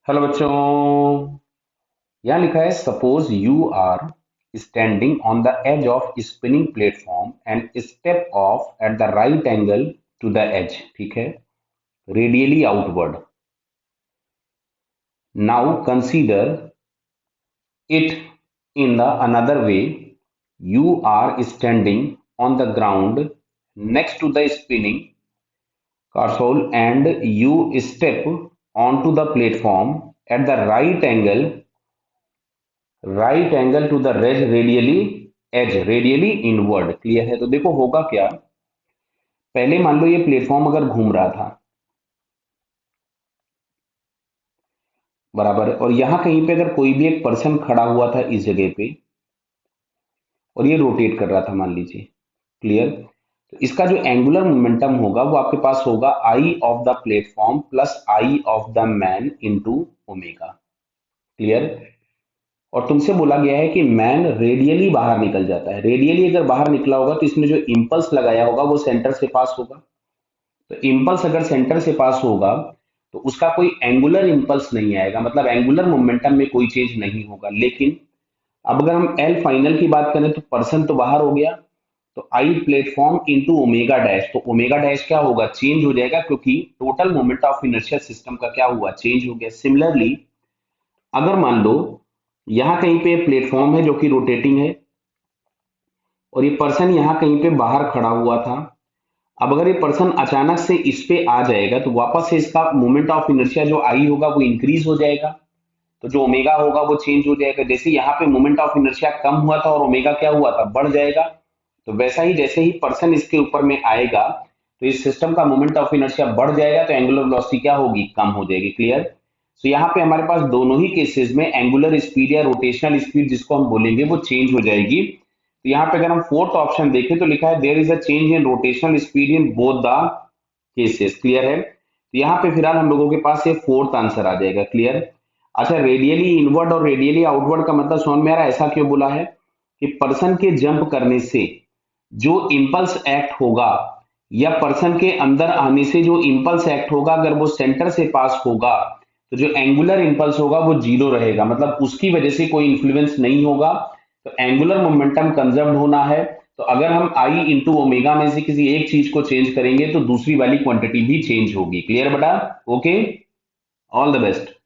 Hello बच्चों। यहाँ लिखा है suppose you are standing on the edge of spinning platform and step off at the right angle to the edge. ठीक है, radially outward. Now consider it in the another way. You are standing on the ground next to the spinning console and you step onto the platform at the right angle to the radially inward. Clear है? तो देखो होगा क्या। पहले मान लो ये platform अगर घूम रहा था बराबर, और यहां कहीं पे अगर कोई भी एक पर्सन खड़ा हुआ था इस जगह पे और ये रोटेट कर रहा था मान लीजिए। क्लियर? तो इसका जो एंगुलर मोमेंटम होगा वो आपके पास होगा I of the platform plus I of the man into omega. Clear? और तुमसे बोला गया है कि मैन रेडियली बाहर निकल जाता है। रेडियली अगर बाहर निकला होगा तो इसमें जो इंपल्स लगाया होगा वो सेंटर से पास होगा। तो इंपल्स अगर सेंटर से पास होगा तो उसका कोई एंगुलर इंपल्स नहीं आएगा, मतलब एंगुलर मोमेंटम में कोई चेंज नहीं होगा। लेकिन अब अगर हम एल फाइनल की बात करें तो पर्सन तो बाहर हो गया, तो आई प्लेटफॉर्म इंटू ओमेगा डैश, तो ओमेगा डैश क्या होगा? चेंज हो जाएगा, क्योंकि total moment of inertia system का क्या हुआ? चेंज हो गया। सिमिलरली अगर मान लो यहाँ कहीं पे प्लेटफॉर्म है जो कि रोटेटिंग है और ये पर्सन यहाँ कहीं पे बाहर खड़ा हुआ था। अब अगर ये पर्सन अचानक से इस पे आ जाएगा तो वापस से इसका मोमेंट ऑफ इनर्शिया जो आई होगा वो इंक्रीज हो जाएगा, तो जो ओमेगा होगा वो चेंज हो जाएगा। जैसे यहाँ पे मोमेंट ऑफ इनर्शिया कम हुआ था और ओमेगा क्या हुआ था? बढ़ जाएगा। तो वैसा ही जैसे ही पर्सन इसके ऊपर में आएगा तो इस सिस्टम का मोमेंट ऑफ इनर्शिया बढ़ जाएगा, तो एंगुलर वेलोसिटी क्या होगी? कम हो जाएगी। क्लियर? तो यहाँ पे हमारे पास दोनों ही केसेस में एंगुलर स्पीड या रोटेशनल स्पीड जिसको हम बोलेंगे वो चेंज हो जाएगी। तो यहाँ पे अगर हम फोर्थ ऑप्शन देखें तो लिखा है there is a change in rotational speed in both the cases. Clear है? तो यहाँ पे फिलहाल हम लोगों के पास ये फोर्थ आंसर आ जाएगा। क्लियर? अच्छा, रेडियली इनवर्ड और रेडियली आउटवर्ड का मतलब समझ में आ रहा है? ऐसा क्यों बोला है कि पर्सन के जंप करने से जो इंपल्स एक्ट होगा या पर्सन के अंदर आने से जो इंपल्स एक्ट होगा अगर वो सेंटर से पास होगा तो जो एंगुलर इंपल्स होगा वो जीरो रहेगा, मतलब उसकी वजह से कोई इन्फ्लुएंस नहीं होगा। तो एंगुलर मोमेंटम कंजर्व होना है, तो अगर हम आई इंटू ओमेगा में से किसी एक चीज को चेंज करेंगे तो दूसरी वाली क्वांटिटी भी चेंज होगी। क्लियर बेटा? Okay, all the best.